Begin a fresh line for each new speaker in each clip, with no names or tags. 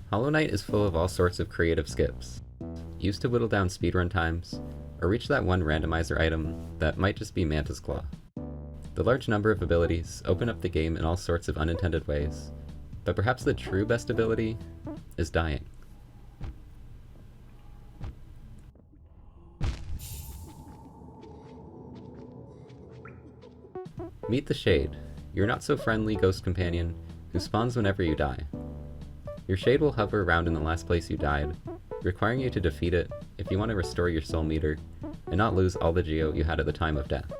Hollow Knight is full of all sorts of creative skips, used to whittle down speedrun times, or reach that one randomizer item that might just be Manta's Claw. The large number of abilities open up the game in all sorts of unintended ways, but perhaps the true best ability is dying. Meet the Shade, your not-so-friendly ghost companion who spawns whenever you die. Your Shade will hover around in the last place you died, requiring you to defeat it if you want to restore your soul meter and not lose all the geo you had at the time of death.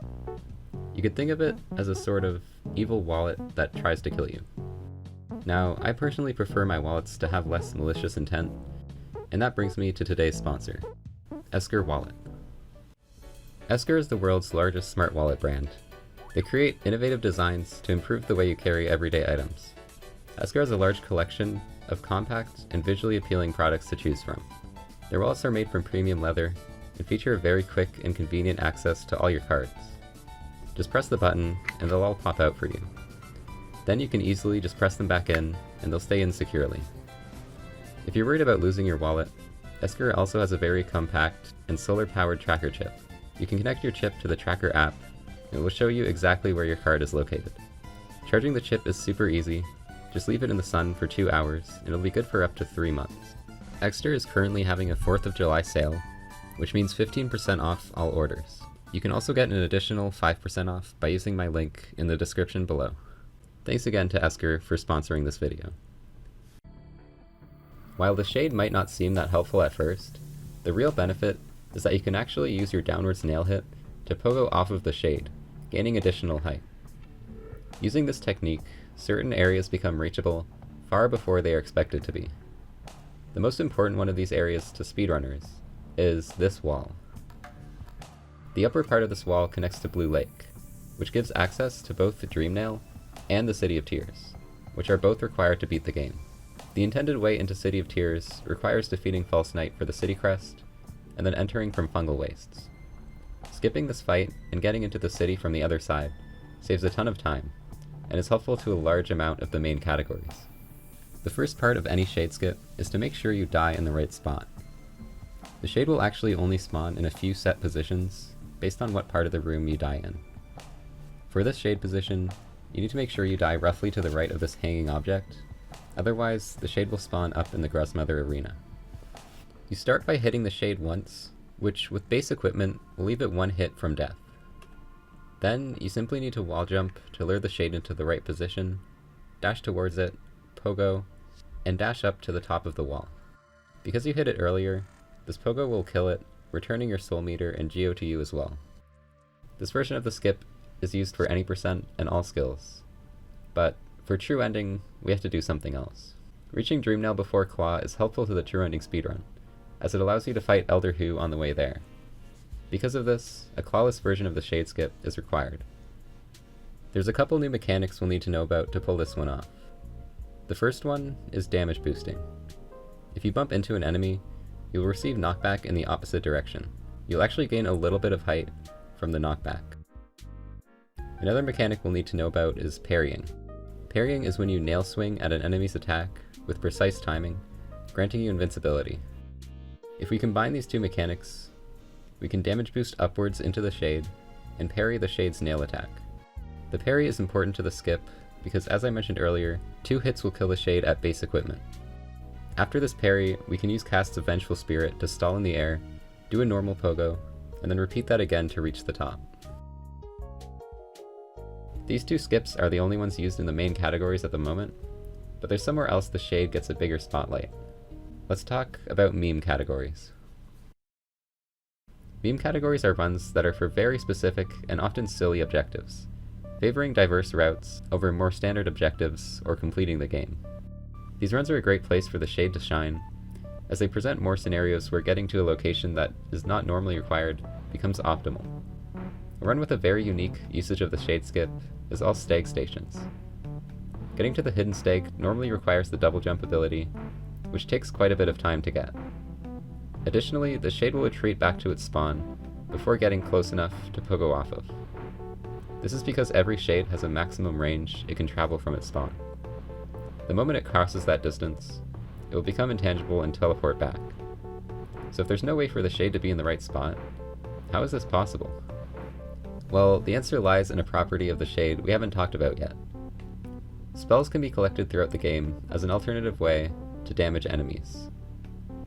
You could think of it as a sort of evil wallet that tries to kill you. Now, I personally prefer my wallets to have less malicious intent, and that brings me to today's sponsor, Esker Wallet. Esker is the world's largest smart wallet brand. They create innovative designs to improve the way you carry everyday items. Esker has a large collection of compact and visually appealing products to choose from. Their wallets are made from premium leather and feature a very quick and convenient access to all your cards. Just press the button and they'll all pop out for you. Then you can easily just press them back in and they'll stay in securely. If you're worried about losing your wallet, Esker also has a very compact and solar-powered tracker chip. You can connect your chip to the tracker app and it will show you exactly where your card is located. Charging the chip is super easy. Just leave it in the sun for 2 hours and it'll be good for up to 3 months. Esker is currently having a 4th of July sale, which means 15% off all orders. You can also get an additional 5% off by using my link in the description below. Thanks again to Esker for sponsoring this video. While the Shade might not seem that helpful at first, the real benefit is that you can actually use your downwards nail hit to pogo off of the Shade, gaining additional height. Using this technique, certain areas become reachable far before they are expected to be. The most important one of these areas to speedrunners is this wall. The upper part of this wall connects to Blue Lake, which gives access to both the Dreamnail and the City of Tears, which are both required to beat the game. The intended way into City of Tears requires defeating False Knight for the City Crest, and then entering from Fungal Wastes. Skipping this fight and getting into the city from the other side saves a ton of time, and is helpful to a large amount of the main categories. The first part of any Shade skip is to make sure you die in the right spot. The Shade will actually only spawn in a few set positions based on what part of the room you die in. For this Shade position, you need to make sure you die roughly to the right of this hanging object, otherwise the Shade will spawn up in the Gruzmother arena. You start by hitting the Shade once, which with base equipment will leave it 1 hit from death. Then you simply need to wall jump to lure the Shade into the right position, dash towards it, pogo, and dash up to the top of the wall. Because you hit it earlier, this pogo will kill it, returning your soul meter and geo to you as well. This version of the skip is used for any percent and all skills, but for true ending, we have to do something else. Reaching Dreamnail before Claw is helpful to the true ending speedrun, as it allows you to fight Elder Hu on the way there. Because of this, a clawless version of the Shade skip is required. There's a couple new mechanics we'll need to know about to pull this one off. The first one is damage boosting. If you bump into an enemy, you'll receive knockback in the opposite direction. You'll actually gain a little bit of height from the knockback. Another mechanic we'll need to know about is parrying. Parrying is when you nail swing at an enemy's attack with precise timing, granting you invincibility. If we combine these two mechanics, we can damage boost upwards into the Shade and parry the Shade's nail attack. The parry is important to the skip because, as I mentioned earlier, 2 hits will kill the Shade at base equipment. After this parry, we can use casts of Vengeful Spirit to stall in the air, do a normal pogo, and then repeat that again to reach the top. These 2 skips are the only ones used in the main categories at the moment, but there's somewhere else the Shade gets a bigger spotlight. Let's talk about meme categories. Meme categories are runs that are for very specific and often silly objectives, favoring diverse routes over more standard objectives or completing the game. These runs are a great place for the Shade to shine, as they present more scenarios where getting to a location that is not normally required becomes optimal. A run with a very unique usage of the Shade skip is all stag stations. Getting to the hidden stag normally requires the double jump ability, which takes quite a bit of time to get. Additionally, the Shade will retreat back to its spawn before getting close enough to pogo off of. This is because every Shade has a maximum range it can travel from its spawn. The moment it crosses that distance, it will become intangible and teleport back. So if there's no way for the shade to be in the right spot, how is this possible? Well, the answer lies in a property of the shade we haven't talked about yet. Spells can be collected throughout the game as an alternative way to damage enemies.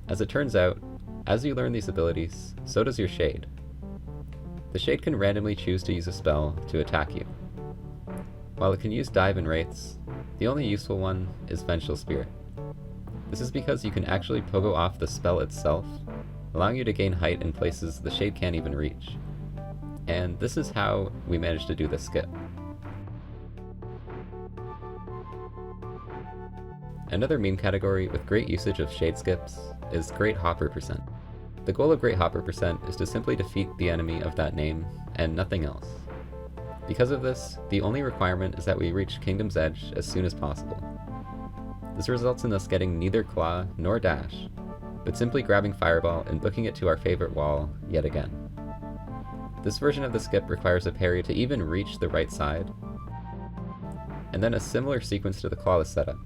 As it turns out, as you learn these abilities, so does your shade. The shade can randomly choose to use a spell to attack you. While it can use dive and wraiths, the only useful one is Vengeful Spirit. This is because you can actually pogo off the spell itself, allowing you to gain height in places the shade can't even reach. And this is how we managed to do this skip. Another meme category with great usage of shade skips is Great Hopper percent. The goal of Great Hopper percent is to simply defeat the enemy of that name, and nothing else. Because of this, the only requirement is that we reach Kingdom's Edge as soon as possible. This results in us getting neither claw nor dash, but simply grabbing Fireball and booking it to our favorite wall yet again. This version of the skip requires a parry to even reach the right side, and then a similar sequence to the clawless setup,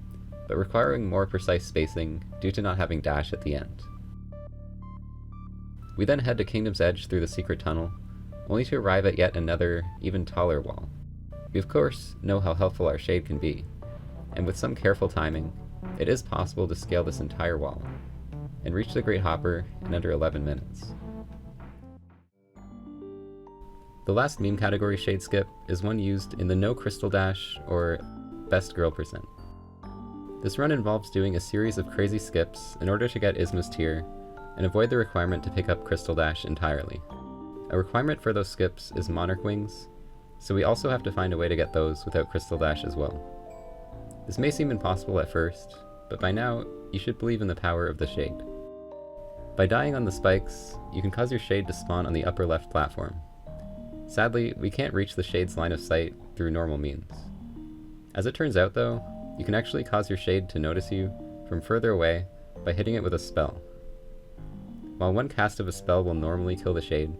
but requiring more precise spacing due to not having dash at the end. We then head to Kingdom's Edge through the secret tunnel, only to arrive at yet another, even taller wall. We of course know how helpful our shade can be, and with some careful timing, it is possible to scale this entire wall, and reach the Great Hopper in under 11 minutes. The last meme category shade skip is one used in the No Crystal Dash or Best Girl percent. This run involves doing a series of crazy skips in order to get Isma's tier, and avoid the requirement to pick up Crystal Dash entirely. A requirement for those skips is Monarch Wings, so we also have to find a way to get those without Crystal Dash as well. This may seem impossible at first, but by now, you should believe in the power of the shade. By dying on the spikes, you can cause your shade to spawn on the upper left platform. Sadly, we can't reach the shade's line of sight through normal means. As it turns out though, you can actually cause your shade to notice you from further away by hitting it with a spell. While one cast of a spell will normally kill the shade,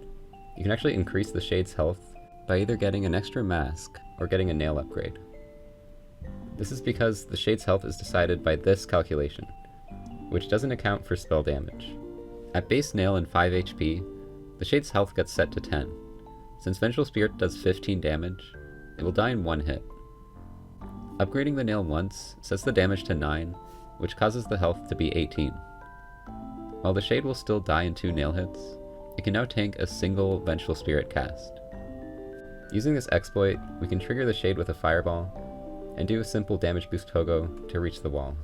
you can actually increase the shade's health by either getting an extra mask or getting a nail upgrade. This is because the shade's health is decided by this calculation, which doesn't account for spell damage. At base nail and 5 HP, the shade's health gets set to 10. Since Vengeful Spirit does 15 damage, it will die in one hit. Upgrading the nail once sets the damage to 9, which causes the health to be 18. While the shade will still die in 2 nail hits, it can now tank a single Vengeful Spirit cast. Using this exploit, we can trigger the shade with a Fireball, and do a simple damage boost pogo to reach the wall.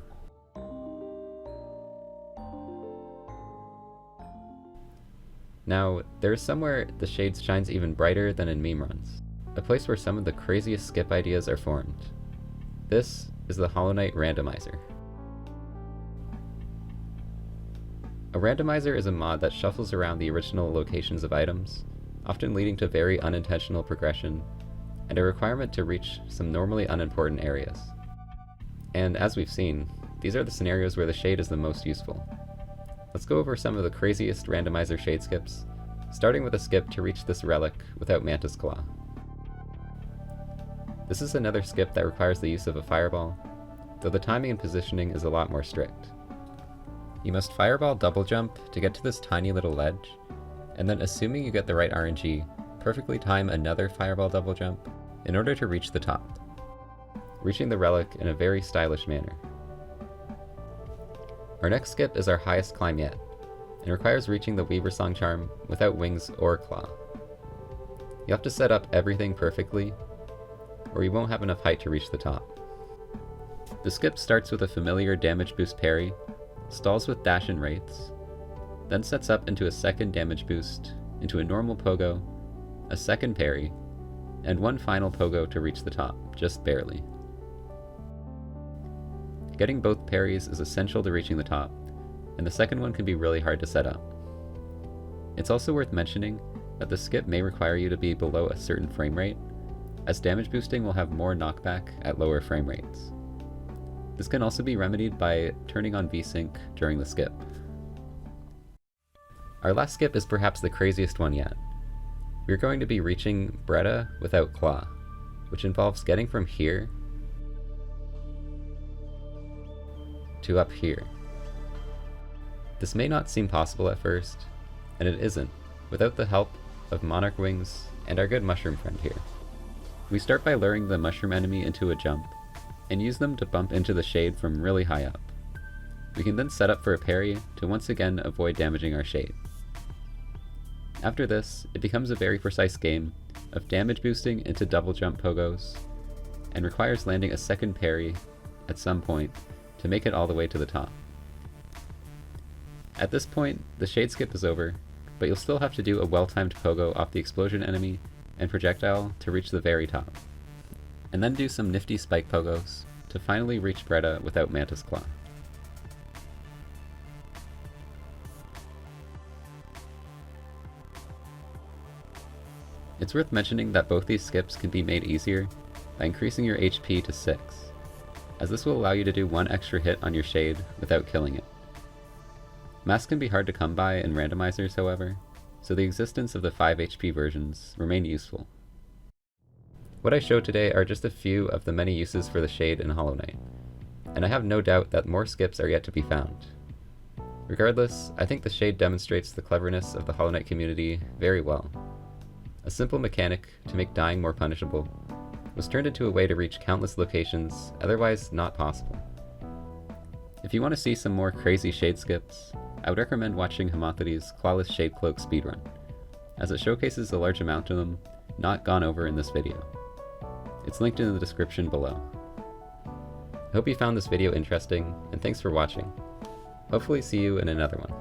Now, there is somewhere the shade shines even brighter than in meme runs, a place where some of the craziest skip ideas are formed. This is the Hollow Knight Randomizer. A randomizer is a mod that shuffles around the original locations of items, often leading to very unintentional progression, and a requirement to reach some normally unimportant areas. And as we've seen, these are the scenarios where the shade is the most useful. Let's go over some of the craziest randomizer shade skips, starting with a skip to reach this relic without Mantis Claw. This is another skip that requires the use of a Fireball, though the timing and positioning is a lot more strict. You must Fireball double jump to get to this tiny little ledge, and then assuming you get the right RNG, perfectly time another Fireball double jump in order to reach the top, reaching the relic in a very stylish manner. Our next skip is our highest climb yet, and requires reaching the Weaver Song Charm without wings or claw. You have to set up everything perfectly, or you won't have enough height to reach the top. The skip starts with a familiar damage boost parry, stalls with dash and wraiths, then sets up into a second damage boost, into a normal pogo, a second parry, and one final pogo to reach the top, just barely. Getting both parries is essential to reaching the top, and the second one can be really hard to set up. It's also worth mentioning that the skip may require you to be below a certain frame rate, as damage boosting will have more knockback at lower frame rates. This can also be remedied by turning on VSync during the skip. Our last skip is perhaps the craziest one yet. We're going to be reaching Bretta without Claw, which involves getting from here to up here. This may not seem possible at first, and it isn't, without the help of Monarch Wings and our good mushroom friend here. We start by luring the mushroom enemy into a jump, and use them to bump into the shade from really high up. We can then set up for a parry to once again avoid damaging our shade. After this, it becomes a very precise game of damage boosting into double jump pogos, and requires landing a second parry at some point to make it all the way to the top. At this point, the shade skip is over, but you'll still have to do a well-timed pogo off the explosion enemy and projectile to reach the very top, and then do some nifty spike pogos to finally reach Bretta without Mantis Claw. It's worth mentioning that both these skips can be made easier by increasing your HP to 6, as this will allow you to do one extra hit on your shade without killing it. Masks can be hard to come by in randomizers, however, so the existence of the 5 HP versions remain useful. What I showed today are just a few of the many uses for the shade in Hollow Knight, and I have no doubt that more skips are yet to be found. Regardless, I think the shade demonstrates the cleverness of the Hollow Knight community very well. A simple mechanic to make dying more punishable was turned into a way to reach countless locations otherwise not possible. If you want to see some more crazy shade skips, I would recommend watching Hamathi's Clawless Shade Cloak speedrun, as it showcases a large amount of them not gone over in this video. It's linked in the description below. I hope you found this video interesting, and thanks for watching. Hopefully see you in another one.